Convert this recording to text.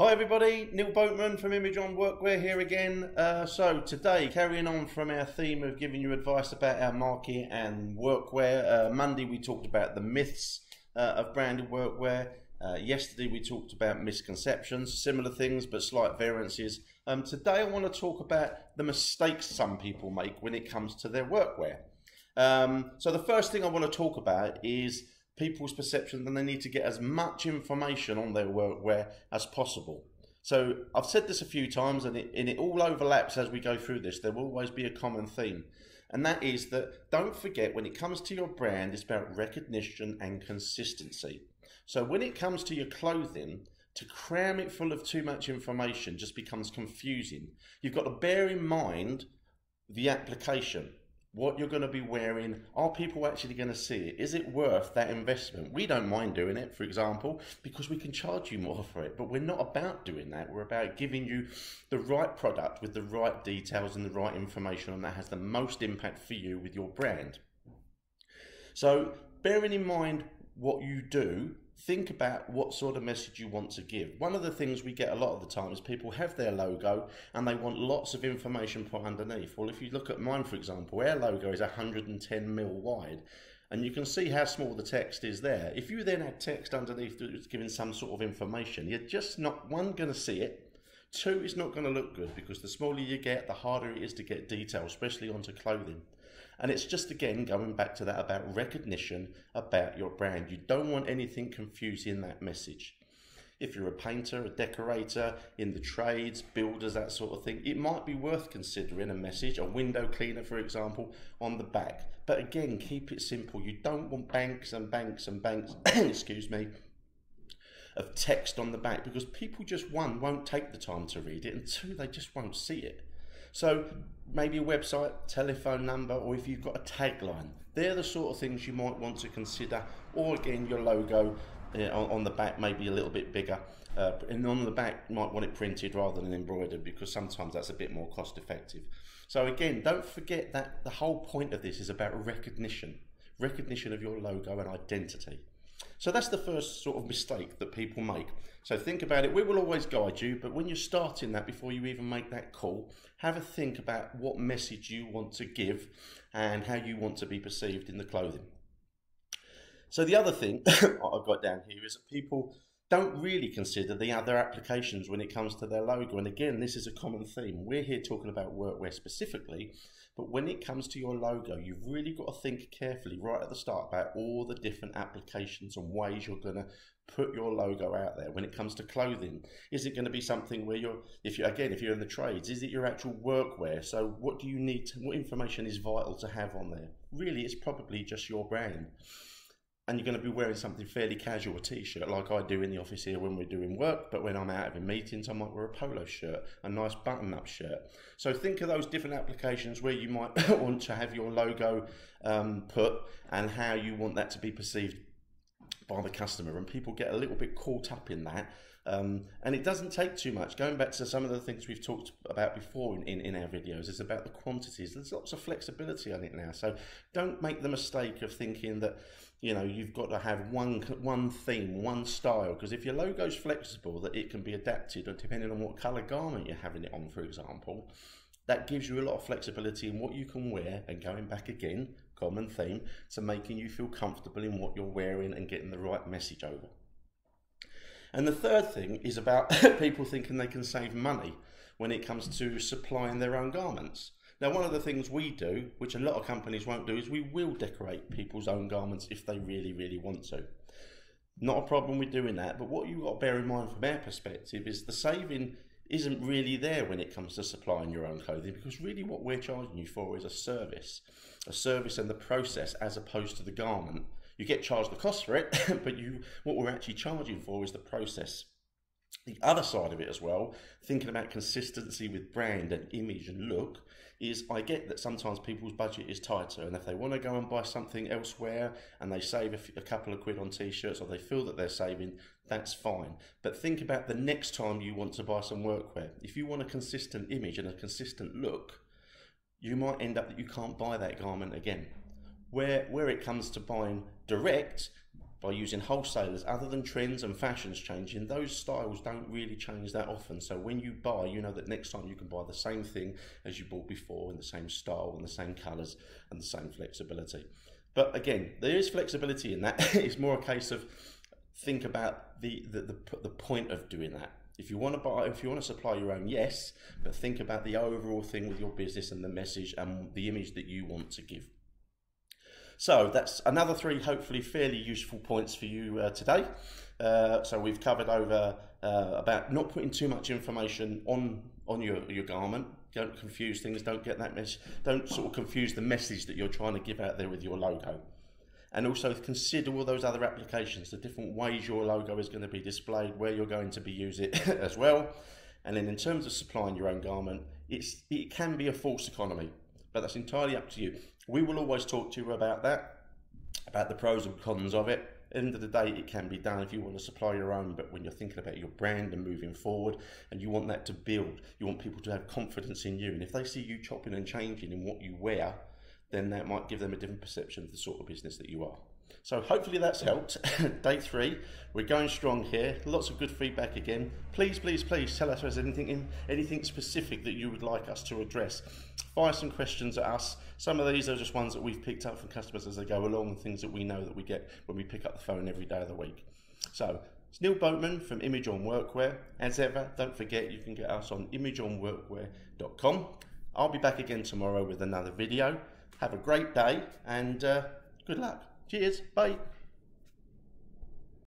Hi everybody, Neil Boatman from Image on Workwear here again. So today, carrying on from our theme of giving you advice about our market and workwear. Monday we talked about the myths of branded workwear. Yesterday we talked about misconceptions, similar things but slight variances. Today I want to talk about the mistakes some people make when it comes to their workwear. So the first thing I want to talk about is people's perception that they need to get as much information on their workwear as possible. So I've said this a few times and it all overlaps as we go through this. There will always be a common theme, and that is that don't forget, when it comes to your brand, it's about recognition and consistency. So when it comes to your clothing, to cram it full of too much information just becomes confusing. You've got to bear in mind the application. What you're going to be wearing, are people actually going to see it? Is it worth that investment? We don't mind doing it, for example, because we can charge you more for it, but we're not about doing that. We're about giving you the right product with the right details and the right information, and that has the most impact for you with your brand. So bearing in mind what you do, think about what sort of message you want to give. One of the things we get a lot of the time is people have their logo and they want lots of information put underneath. Well, if you look at mine, for example, our logo is 110 mil wide, and you can see how small the text is there. If you then add text underneath that's giving some sort of information, you're just not, one, going to see it. Two, it's not going to look good, because the smaller you get, the harder it is to get detail, especially onto clothing. And it's just, again, going back to that about recognition about your brand. You don't want anything confusing that message. If you're a painter, a decorator, in the trades, builders, that sort of thing, it might be worth considering a message, a window cleaner, for example, on the back. But again, keep it simple. You don't want banks and banks and banks, excuse me, of text on the back, because people just, one, won't take the time to read it, and two, they just won't see it. So maybe a website, telephone number, or if you've got a tagline, they're the sort of things you might want to consider. Or again, your logo on the back may be a little bit bigger, and on the back you might want it printed rather than embroidered, because sometimes that's a bit more cost effective. So again, don't forget that the whole point of this is about recognition of your logo and identity. So that's the first sort of mistake that people make. So think about it. We will always guide you, but when you're starting that, before you even make that call, have a think about what message you want to give and how you want to be perceived in the clothing. So the other thing I've got down here is that people don't really consider the other applications when it comes to their logo. And again, this is a common theme. We're here talking about workwear specifically, but when it comes to your logo, you've really got to think carefully right at the start about all the different applications and ways you're going to put your logo out there. When it comes to clothing, is it going to be something where if you're in the trades, is it your actual workwear? So what do you need to, what information is vital to have on there? Really, it's probably just your brand. And you're going to be wearing something fairly casual, a t-shirt, like I do in the office here when we're doing work, but when I'm out having meetings, I might wear a polo shirt, a nice button-up shirt. So think of those different applications where you might want to have your logo put, and how you want that to be perceived by the customer. And people get a little bit caught up in that. And it doesn't take too much. Going back to some of the things we've talked about before in our videos, is about the quantities. There's lots of flexibility on it now. So don't make the mistake of thinking that, you know, you've got to have one theme, one style, because if your logo's flexible, that it can be adapted, or depending on what colour garment you're having it on, for example, that gives you a lot of flexibility in what you can wear. And going back again, common theme, to making you feel comfortable in what you're wearing and getting the right message over. And the third thing is about people thinking they can save money when it comes to supplying their own garments. Now, one of the things we do, which a lot of companies won't do, is we will decorate people's own garments if they really, really want to. Not a problem with doing that, but what you've got to bear in mind from our perspective is the saving isn't really there when it comes to supplying your own clothing, because really what we're charging you for is a service and the process, as opposed to the garment. You get charged the cost for it, but what we're actually charging for is the process. The other side of it as well, thinking about consistency with brand and image and look, is I get that sometimes people's budget is tighter, and if they want to go and buy something elsewhere and they save a couple of quid on t-shirts, or they feel that they're saving, that's fine. But think about the next time you want to buy some workwear. If you want a consistent image and a consistent look, you might end up that you can't buy that garment again. Where it comes to buying direct, by using wholesalers. Other than trends and fashions changing, those styles don't really change that often. So when you buy, you know that next time you can buy the same thing as you bought before in the same style and the same colours and the same flexibility. But again, there is flexibility in that. It's more a case of think about the point of doing that. If you want to buy, if you want to supply your own, yes, but think about the overall thing with your business and the message and the image that you want to give. So that's another 3 hopefully fairly useful points for you today. So we've covered over about not putting too much information on your garment. Don't confuse things, don't get that mess, don't sort of confuse the message that you're trying to give out there with your logo. And also consider all those other applications, the different ways your logo is going to be displayed, where you're going to be using it as well. And then in terms of supplying your own garment, it can be a false economy, but that's entirely up to you. We will always talk to you about that, about the pros and cons of it. At the end of the day, it can be done if you want to supply your own, but when you're thinking about your brand and moving forward, and you want that to build, you want people to have confidence in you. And if they see you chopping and changing in what you wear, then that might give them a different perception of the sort of business that you are. So hopefully that's helped. Day 3, we're going strong here. Lots of good feedback again. Please, please, please tell us if there's anything specific that you would like us to address. Fire some questions at us. Some of these are just ones that we've picked up from customers as they go along, and things that we know that we get when we pick up the phone every day of the week. So it's Neill Boatman from Image on Workwear. As ever, don't forget you can get us on imageonworkwear.com. I'll be back again tomorrow with another video. Have a great day and good luck. Cheers. Bye.